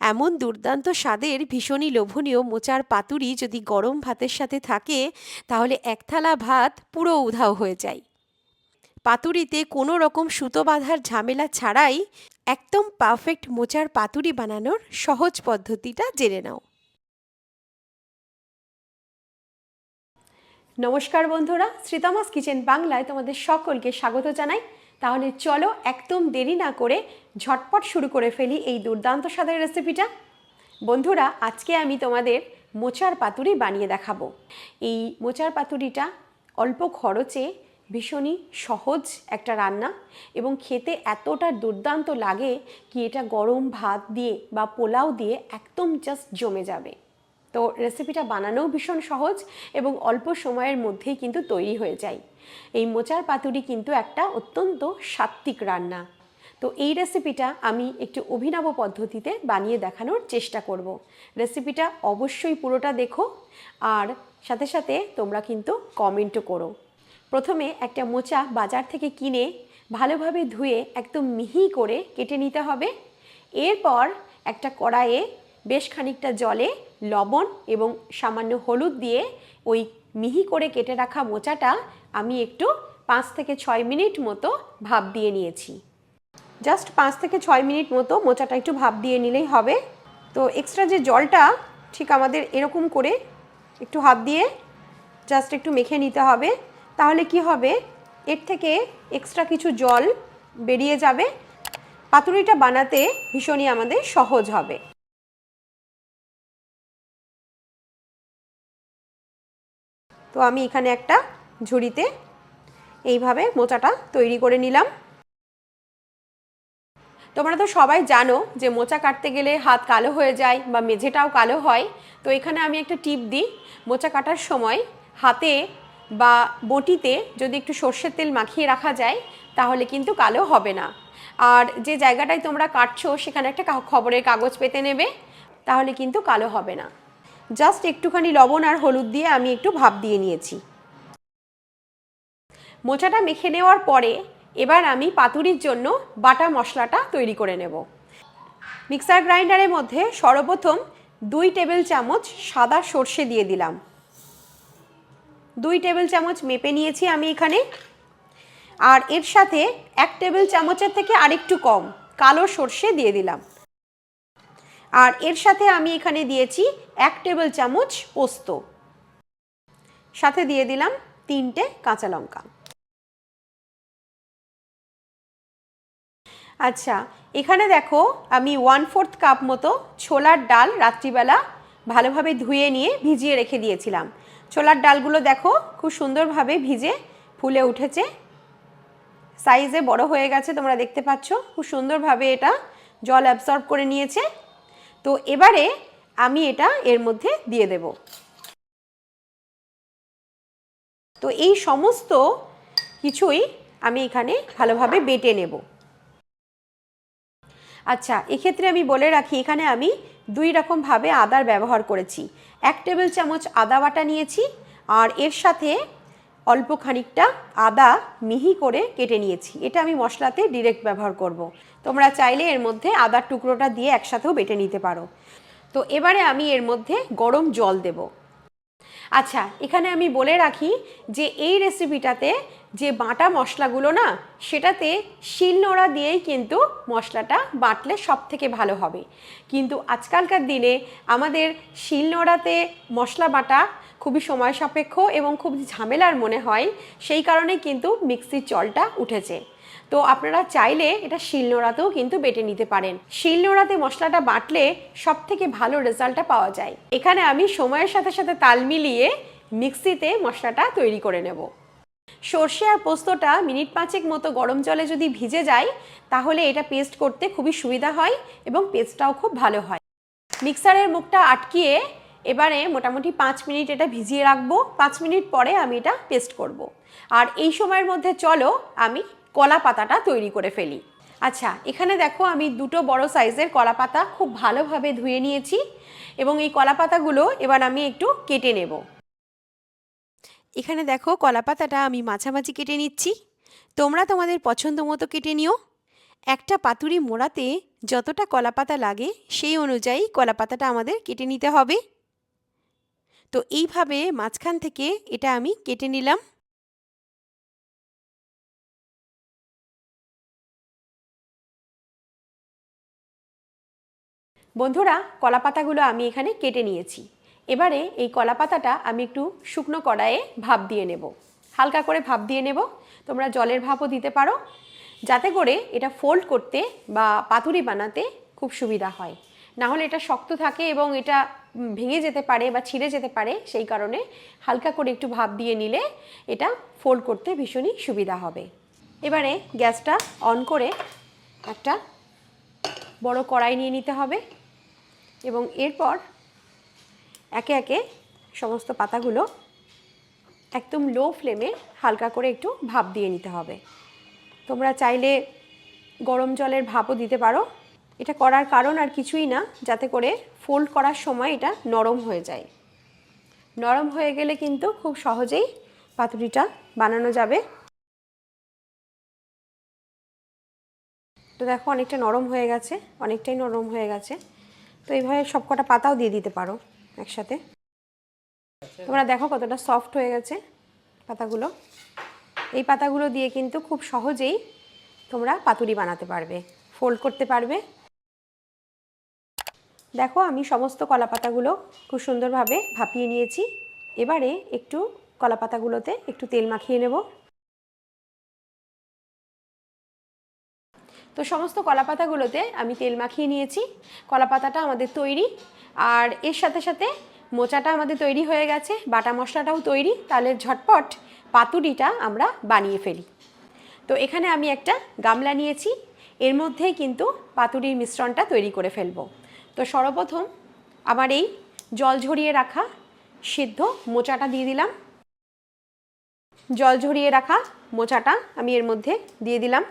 এমন দুর্দান্ত স্বাদের ভীষণই লোভনীয় মোচার পাতুরি যদি গরম ভাতের সাথে থাকে তাহলে এক থালা ভাত পুরো উধাও হয়ে যায়। পাতুরিতে কোনো রকম সুতো বাঁধার ঝামেলা ছাড়াই একদম পারফেক্ট মোচার পাতুরি বানানোর সহজ পদ্ধতিটা জেনে নাও। নমস্কার বন্ধুরা, শ্রীতমাস কিচেন বাংলায় তোমাদের সকলকে স্বাগত জানাই। তাহলে চলো একদম দেরি না করে ঝটপট শুরু করে ফেলি এই দুর্দান্ত স্বাদের রেসিপিটা। বন্ধুরা, আজকে আমি তোমাদের মোচার পাতুরি বানিয়ে দেখাবো। এই মোচার পাতুরিটা অল্প খরচে ভীষণই সহজ একটা রান্না এবং খেতে এতটা দুর্দান্ত লাগে কি এটা গরম ভাত দিয়ে বা পোলাও দিয়ে একদম জাস্ট জমে যাবে। তো রেসিপিটা বানানোও ভীষণ সহজ এবং অল্প সময়ের মধ্যেই কিন্তু তৈরি হয়ে যায়। এই মোচার পাতুরি কিন্তু একটা অত্যন্ত সাত্ত্বিক রান্না। তো এই রেসিপিটা আমি একটু অভিনব পদ্ধতিতে বানিয়ে দেখানোর চেষ্টা করব। রেসিপিটা অবশ্যই পুরোটা দেখো আর সাথে সাথে তোমরা কিন্তু কমেন্টও করো। প্রথমে একটা মোচা বাজার থেকে কিনে ভালোভাবে ধুয়ে একদম মিহি করে কেটে নিতে হবে। এরপর একটা কড়াইয়ে বেশ খানিকটা জলে লবণ এবং সামান্য হলুদ দিয়ে ওই মিহি করে কেটে রাখা মোচাটা আমি একটু 5 থেকে 6 মিনিট মতো ভাপ দিয়ে নিয়েছি। জাস্ট 5 থেকে 6 মিনিট মতো মোচাটা একটু ভাপ দিয়ে নিলেই হবে। তো এক্সট্রা যে জলটা ঠিক আমাদের এরকম করে একটু হাত দিয়ে জাস্ট একটু মেখে নিতে হবে। তাহলে কি হবে, এর থেকে এক্সট্রা কিছু জল বেরিয়ে যাবে। পাতুরিটা বানাতে ভীষণই আমাদের সহজ হবে। তো আমি এখানে একটা ঝুড়িতে এইভাবে মোচাটা তৈরি করে নিলাম। তোমরা তো সবাই জানো যে মোচা কাটতে গেলে হাত কালো হয়ে যায় বা মেঝেটাও কালো হয়। তো এখানে আমি একটা টিপ দিই, মোচা কাটার সময় হাতে বা বটিতে যদি একটু সর্ষের তেল মাখিয়ে রাখা যায় তাহলে কিন্তু কালো হবে না। আর যে জায়গাটায় তোমরা কাটছো সেখানে একটা খবরের কাগজ পেতে নেবে, তাহলে কিন্তু কালো হবে না। জাস্ট একটুখানি লবণ আর হলুদ দিয়ে আমি একটু ভাপ দিয়ে নিয়েছি। মোচাটা মেখে নেওয়ার পরে এবার আমি পাতুরির জন্য বাটা মশলাটা তৈরি করে নেব। মিক্সার গ্রাইন্ডারের মধ্যে সর্বপ্রথম 2 টেবিল চামচ সাদা সর্ষে দিয়ে দিলাম। 2 টেবিল চামচ মেপে নিয়েছি আমি এখানে। আর এর সাথে 1 টেবিল চামচের থেকে আরেকটু কম কালো সর্ষে দিয়ে দিলাম। আর এর সাথে আমি এখানে দিয়েছি 1 টেবিল চামচ পোস্ত, সাথে দিয়ে দিলাম 3টে কাঁচা লঙ্কা। আচ্ছা, এখানে দেখো আমি 1/4 কাপ মতো ছোলার ডাল রাত্রিবেলা ভালোভাবে ধুয়ে নিয়ে ভিজিয়ে রেখে দিয়েছিলাম। ছোলার ডালগুলো দেখো খুব সুন্দরভাবে ভিজে ফুলে উঠেছে, সাইজে বড় হয়ে গেছে, তোমরা দেখতে পাচ্ছ খুব সুন্দরভাবে এটা জল অ্যাবসর্ব করে নিয়েছে। তো এবারে আমি এটা এর মধ্যে দিয়ে দেব। তো এই সমস্ত কিছুই আমি এখানে ভালোভাবে বেটে নেব। আচ্ছা, এক্ষেত্রে আমি বলে রাখি এখানে আমি 2 রকমভাবে আদার ব্যবহার করেছি। 1 টেবিল চামচ আদা বাটা নিয়েছি আর এর সাথে অল্প খানিকটা আদা মিহি করে কেটে নিয়েছি। এটা আমি মশলাতে ডিরেক্ট ব্যবহার করব। তোমরা চাইলে এর মধ্যে আদার টুকরোটা দিয়ে একসাথেও বেটে নিতে পারো। তো এবারে আমি এর মধ্যে গরম জল দেব। আচ্ছা, এখানে আমি বলে রাখি যে এই রেসিপিটাতে যে বাটা মশলাগুলো না, সেটাতে শিলনোড়া দিয়েই কিন্তু মশলাটা বাটলে সব থেকে ভালো হবে। কিন্তু আজকালকার দিনে আমাদের শিলনোড়াতে মশলা বাটা খুবই সময় সাপেক্ষ এবং খুব ঝামেলার মনে হয়, সেই কারণে কিন্তু মিক্সির চলটা উঠেছে। তো আপনারা চাইলে এটা শিলনোড়াতেও কিন্তু বেটে নিতে পারেন। শিলনোড়াতে মশলাটা বাটলে সব থেকে ভালো রেজাল্টটা পাওয়া যায়। এখানে আমি সময়ের সাথে সাথে তাল মিলিয়ে মিক্সিতে মশলাটা তৈরি করে নেব। সর্ষে আর পোস্তটা মিনিট 5 মতো গরম জলে যদি ভিজে যায় তাহলে এটা পেস্ট করতে খুবই সুবিধা হয় এবং পেস্টটাও খুব ভালো হয়। মিক্সারের মুখটা আটকিয়ে এবারে মোটামুটি 5 মিনিট এটা ভিজিয়ে রাখবো। 5 মিনিট পরে আমি এটা পেস্ট করব। আর এই সময়ের মধ্যে চলো আমি কলা পাতাটা তৈরি করে ফেলি। আচ্ছা, এখানে দেখো আমি 2টো বড় সাইজের কলা পাতা খুব ভালোভাবে ধুয়ে নিয়েছি এবং এই কলা পাতাগুলো এবার আমি একটু কেটে নেব। এখানে দেখো কলা পাতাটা আমি মাঝামাঝি কেটে নিচ্ছি। তোমরা তোমাদের পছন্দ মতো কেটে নিও। একটা পাতুরি মোড়াতে যতটা কলাপাতা লাগে সেই অনুযায়ী কলাপাতাটা আমাদের কেটে নিতে হবে। তো এইভাবে মাঝখান থেকে এটা আমি কেটে নিলাম। বন্ধুরা, কলাপাতাগুলো আমি এখানে কেটে নিয়েছি। এবারে এই কলাপাতাটা আমি একটু শুকনো কড়াইয়ে ভাপ দিয়ে নেব। হালকা করে ভাপ দিয়ে নেব। তোমরা জলের ভাপও দিতে পারো, যাতে করে এটা ফোল্ড করতে বা পাতুরি বানাতে খুব সুবিধা হয়। না হলে এটা শক্ত থাকে এবং এটা ভেঙে যেতে পারে বা ছিঁড়ে যেতে পারে, সেই কারণে হালকা করে একটু ভাপ দিয়ে নিলে এটা ফোল্ড করতে ভীষণই সুবিধা হবে। এবারে গ্যাসটা অন করে একটা বড় কড়াই নিয়ে নিতে হবে এবং এরপর একে একে সমস্ত পাতাগুলো একদম লো ফ্লেমে হালকা করে একটু ভাপ দিয়ে নিতে হবে। তোমরা চাইলে গরম জলের ভাপও দিতে পারো। এটা করার কারণ আর কিছুই না, যাতে করে ফোল্ড করার সময় এটা নরম হয়ে যায়। নরম হয়ে গেলে কিন্তু খুব সহজেই পাতুরিটা বানানো যাবে। তো দেখো অনেকটা নরম হয়ে গেছে, অনেকটাই নরম হয়ে গেছে। তো এইভাবে সবকটা পাতাও দিয়ে দিতে পারো একসাথে। তোমরা দেখো কতটা সফট হয়ে গেছে পাতাগুলো। এই পাতাগুলো দিয়ে কিন্তু খুব সহজেই তোমরা পাতুরি বানাতে পারবে, ফোল্ড করতে পারবে। দেখো আমি সমস্ত কলা পাতাগুলো খুব সুন্দরভাবে ভাপিয়ে নিয়েছি। এবারে একটু কলা পাতাগুলোতে একটু তেল মাখিয়ে নেব। তো সমস্ত কলা পাতাগুলোতে আমি তেল মাখিয়ে নিয়েছি। কলা পাতাটা আমাদের তৈরি, আর এর সাথে সাথে মোচাটা আমাদের তৈরি হয়ে গেছে, বাটা মশলাটাও তৈরি। তাহলে ঝটপট পাতুরিটা আমরা বানিয়ে ফেলি। তো এখানে আমি একটা গামলা নিয়েছি, এর মধ্যেই কিন্তু পাতুরির মিশ্রণটা তৈরি করে ফেলবো। তো সর্বপ্রথম আমার এই জল ঝরিয়ে রাখা সিদ্ধ মোচাটা দিয়ে দিলাম। জল ঝরিয়ে রাখা মোচাটা আমি এর মধ্যে দিয়ে দিলাম।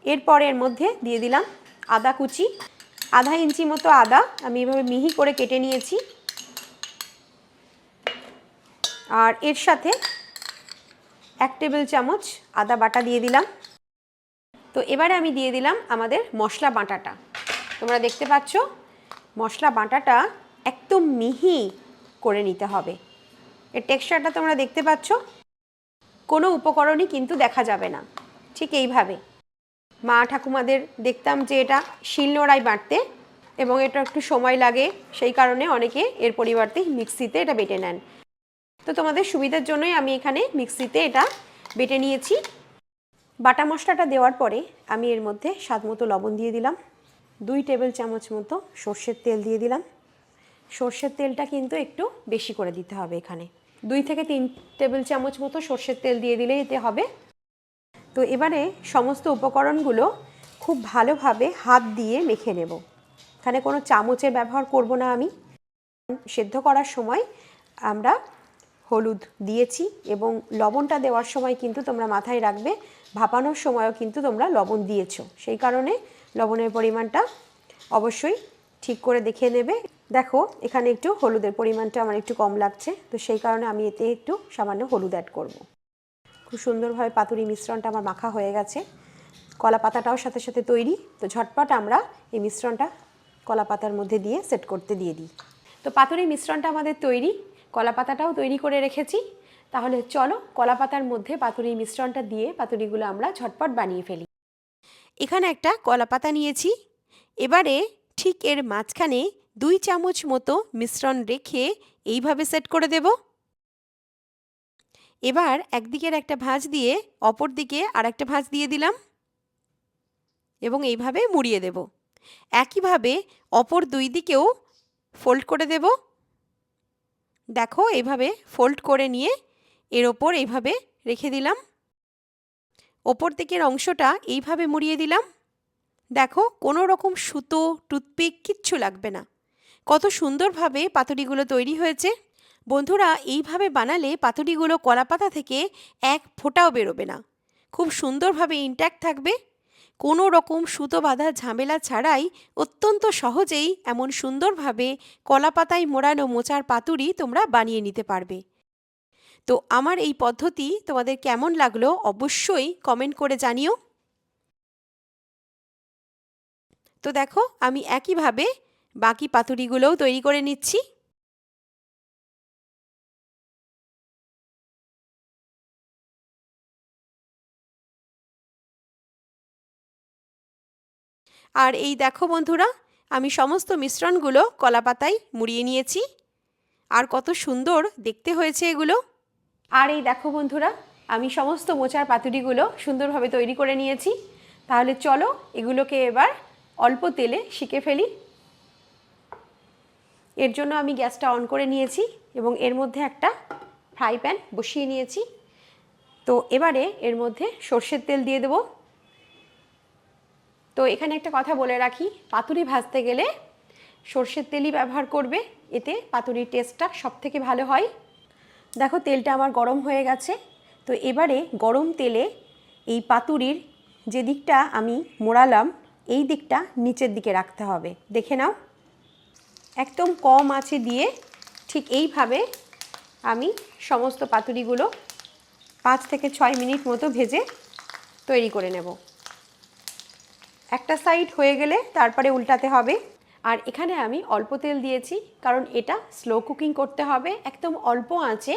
এরপর এর মধ্যে দিয়ে দিলাম আদা কুচি। আধা ইঞ্চি মতো আদা আমি এভাবে মিহি করে কেটে নিয়েছি। আর এর সাথে 1 টেবিল চামচ আদা বাটা দিয়ে দিলাম। তো এবারে আমি দিয়ে দিলাম আমাদের মশলা বাটাটা। তোমরা দেখতে পাচ্ছ মশলা বাটাটা একদম মিহি করে নিতে হবে। এর টেক্সচারটা তোমরা দেখতে পাচ্ছ, কোনো উপকরণই কিন্তু দেখা যাবে না। ঠিক এইভাবে মা ঠাকুমাদের দেখতাম যে এটা শিলনোড়ায় বাটতে, এবং এটা একটু সময় লাগে, সেই কারণে অনেকে এর পরিবর্তে মিক্সিতে এটা বেটে নেন। তো তোমাদের সুবিধার জন্যই আমি এখানে মিক্সিতে এটা বেটে নিয়েছি। বাটা মশলাটা দেওয়ার পরে আমি এর মধ্যে স্বাদ মতো লবণ দিয়ে দিলাম। 2 টেবিল চামচ মতো সর্ষের তেল দিয়ে দিলাম। সর্ষের তেলটা কিন্তু একটু বেশি করে দিতে হবে এখানে। 2 থেকে 3 টেবিল চামচ মতো সর্ষের তেল দিয়ে দিলেই এতে হবে। তো এবারে সমস্ত উপকরণগুলো খুব ভালোভাবে হাত দিয়ে মেখে নেব। এখানে কোনো চামচের ব্যবহার করব না আমি। সেদ্ধ করার সময় আমরা হলুদ দিয়েছি এবং লবণটা দেওয়ার সময় কিন্তু তোমরা মাথায় রাখবে ভাপানোর সময়ও কিন্তু তোমরা লবণ দিয়েছো, সেই কারণে লবণের পরিমাণটা অবশ্যই ঠিক করে দেখে নেবে। দেখো এখানে একটু হলুদের পরিমাণটা আমার একটু কম লাগছে, তো সেই কারণে আমি এতে একটু সামান্য হলুদ অ্যাড করব। খুব সুন্দরভাবে পাতুরি মিশ্রণটা আমার মাখা হয়ে গেছে। কলা পাতাটাও সাথে সাথে তৈরি। তো ঝটপট আমরা এই মিশ্রণটা কলা পাতার মধ্যে দিয়ে সেট করতে দিয়ে দিই। তো পাতুরি মিশ্রণটা আমাদের তৈরি, কলা পাতাটাও তৈরি করে রেখেছি। তাহলে চলো কলা পাতার মধ্যে পাতুরির মিশ্রণটা দিয়ে পাতুরিগুলো আমরা ঝটপট বানিয়ে ফেলি। এখানে একটা কলা পাতা নিয়েছি। এবারে ঠিক এর মাঝখানে 2 চামচ মতো মিশ্রণ রেখে এইভাবে সেট করে দেব। এবার একদিকের একটা ভাঁজ দিয়ে অপর দিকে আরেকটা ভাঁজ দিয়ে দিলাম এবং এইভাবে মুড়িয়ে দেব। একইভাবে অপর 2 দিকেও ফোল্ড করে দেব। দেখো এইভাবে ফোল্ড করে নিয়ে এর ওপর এইভাবে রেখে দিলাম। ওপর দিকের অংশটা এইভাবে মুড়িয়ে দিলাম। দেখো কোনো রকম সুতো টুথপিক কিচ্ছু লাগবে না। কত সুন্দরভাবে পাতুরিগুলো তৈরি হয়েছে। বন্ধুরা এইভাবে বানালে পাতুরিগুলো কলাপাতা থেকে এক ফোঁটাও বেরোবে না, খুব সুন্দরভাবে ইনট্যাক্ট থাকবে। কোনো রকম সুতো বাঁধা ঝামেলা ছাড়াই অত্যন্ত সহজেই এমন সুন্দরভাবে কলাপাতায় মোড়ানো মোচার পাতুরি তোমরা বানিয়ে নিতে পারবে। তো আমার এই পদ্ধতি তোমাদের কেমন লাগলো অবশ্যই কমেন্ট করে জানিও। তো দেখো আমি একইভাবে বাকি পাতুরিগুলোও তৈরি করে নিচ্ছি। আর এই দেখো বন্ধুরা, আমি সমস্ত মিশ্রণগুলো কলাপাতায় মুড়িয়ে নিয়েছি। আর কত সুন্দর দেখতে হয়েছে এগুলো। আর এই দেখো বন্ধুরা, আমি সমস্ত মোচার পাতুরিগুলো সুন্দরভাবে তৈরি করে নিয়েছি। তাহলে চলো এগুলোকে এবার অল্প তেলে সেঁকে ফেলি। এর জন্য আমি গ্যাসটা অন করে নিয়েছি এবং এর মধ্যে একটা ফ্রাই প্যান বসিয়ে নিয়েছি। তো এবারে এর মধ্যে সর্ষের তেল দিয়ে দেব। তো এখানে একটা কথা বলে রাখি, পাতুরি ভাজতে গেলে সর্ষের তেলই ব্যবহার করবে, এতে পাতুরির টেস্টটা সবথেকে ভালো হয়। দেখো তেলটা আমার গরম হয়ে গেছে। তো এবারে গরম তেলে এই পাতুরির যে দিকটা আমি মোড়ালাম এই দিকটা নিচের দিকে রাখতে হবে। দেখে নাও, একদম কম আঁচে দিয়ে ঠিক এইভাবে আমি সমস্ত পাতুরিগুলো 5 থেকে 6 মিনিট মতো ভেজে তৈরি করে নেব। একটা সাইড হয়ে গেলে তারপরে উল্টাতে হবে। আর এখানে আমি অল্প তেল দিয়েছি, কারণ এটা স্লো কুকিং করতে হবে। একদম অল্প আঁচে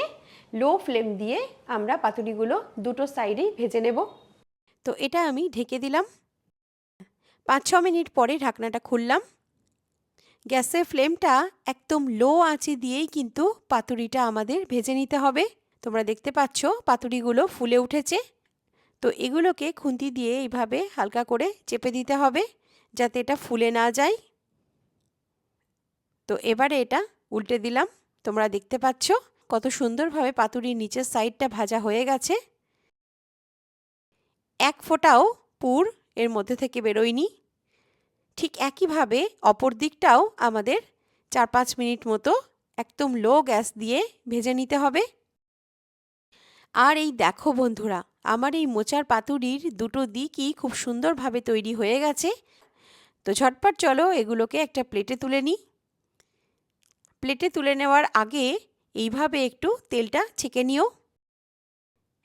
লো ফ্লেম দিয়ে আমরা পাতুরিগুলো দুটো সাইডেই ভেজে নেব। তো এটা আমি ঢেকে দিলাম। 5-6 মিনিট পরে ঢাকনাটা খুললাম। গ্যাসের ফ্লেমটা একদম লো আঁচে দিয়েই কিন্তু পাতুরিটা আমাদের ভেজে নিতে হবে। তোমরা দেখতে পাচ্ছ পাতুরিগুলো ফুলে উঠেছে। তো এগুলোকে খুন্তি দিয়ে এইভাবে হালকা করে চেপে দিতে হবে যাতে এটা ফুলে না যায়। তো এবারে এটা উল্টে দিলাম। তোমরা দেখতে পাচ্ছ কত সুন্দরভাবে পাতুরির নিচের সাইডটা ভাজা হয়ে গেছে। এক ফোঁটাও পুর এর মধ্যে থেকে বেরোয়নি। ঠিক একইভাবে অপর দিকটাও আমাদের 4-5 মিনিট মতো একদম লো গ্যাস দিয়ে ভেজে নিতে হবে। আর এই দেখো বন্ধুরা, আমার এই মোচার পাতুরির দুটো দিকই খুব সুন্দরভাবে তৈরি হয়ে গেছে। তো ঝটপট চলো এগুলোকে একটা প্লেটে তুলে নিই। প্লেটে তুলে নেওয়ার আগে এইভাবে একটু তেলটা ছেঁকে নিও।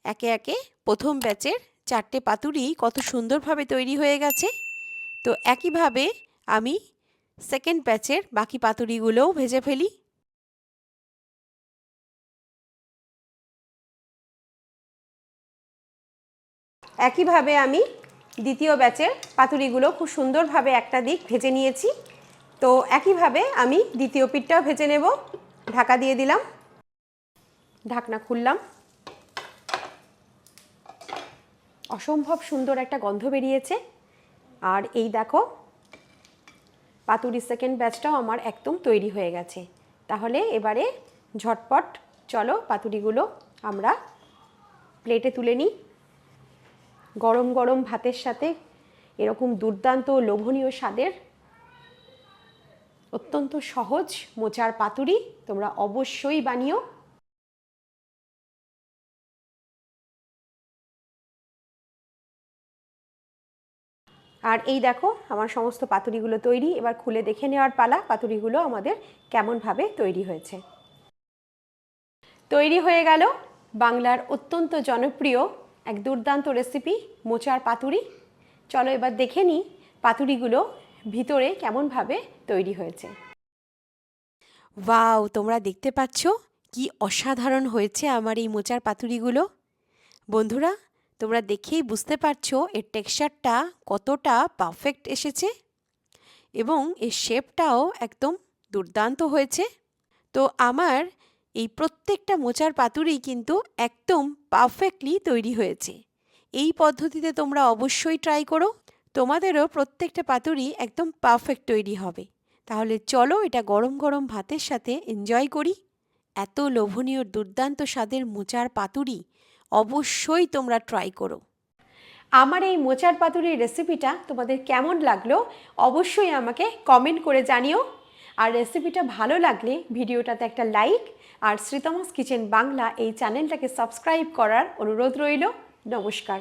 একে একে প্রথম ব্যাচের 4টে পাতুরি কত সুন্দরভাবে তৈরি হয়ে গেছে। তো একইভাবে আমি সেকেন্ড ব্যাচের বাকি পাতুরিগুলোও ভেজে ফেলি। একইভাবে আমি দ্বিতীয় ব্যাচের পাতুরিগুলো খুব সুন্দরভাবে একটা দিক ভেজে নিয়েছি। তো একইভাবে আমি দ্বিতীয় পিঠটাও ভেজে নেব। ঢাকা দিয়ে দিলাম, ঢাকনা খুললাম। অসম্ভব সুন্দর একটা গন্ধ বেরিয়েছে। আর এই দেখো পাতুরি সেকেন্ড ব্যাচটাও আমার একদম তৈরি হয়ে গেছে। তাহলে এবারে ঝটপট চলো পাতুরিগুলো আমরা প্লেটে তুলে নিই। গরম গরম ভাতের সাথে এরকম দুর্দান্ত লোভনীয় স্বাদের অত্যন্ত সহজ মোচার পাতুরি তোমরা অবশ্যই বানিও। আর এই দেখো আমার সমস্ত পাতুরিগুলো তৈরি। এবার খুলে দেখে নেওয়ার পালা পাতুরিগুলো আমাদের কেমনভাবে তৈরি হয়েছে। তৈরি হয়ে গেল বাংলার অত্যন্ত জনপ্রিয় এক দুর্দান্ত রেসিপি মোচার পাতুরি। চলো এবার দেখে নিই পাতুরিগুলো ভিতরে কেমনভাবে তৈরি হয়েছে। ওয়াও, তোমরা দেখতে পাচ্ছ কি অসাধারণ হয়েছে আমার এই মোচার পাতুরিগুলো। বন্ধুরা, তোমরা দেখেই বুঝতে পারছো এর টেক্সচারটা কতটা পারফেক্ট এসেছে এবং এর শেপটাও একদম দুর্দান্ত হয়েছে। তো আমার এই প্রত্যেকটা মোচার পাতুরি কিন্তু একদম পারফেক্টলি তৈরি হয়েছে। এই পদ্ধতিতে তোমরা অবশ্যই ট্রাই করো, তোমাদেরও প্রত্যেকটা পাতুরি একদম পারফেক্ট তৈরি হবে। তাহলে চলো এটা গরম গরম ভাতের সাথে এনজয় করি। এত লোভনীয় দুর্দান্ত স্বাদের মোচার পাতুরি অবশ্যই তোমরা ট্রাই করো। আমার এই মোচার পাতুরির রেসিপিটা তোমাদের কেমন লাগলো অবশ্যই আমাকে কমেন্ট করে জানিও। আর রেসিপিটা ভালো লাগলে ভিডিওটাতে একটা লাইক আর শ্রীতমাস কিচেন বাংলা এই চ্যানেলটাকে সাবস্ক্রাইব করার অনুরোধ রইল। নমস্কার।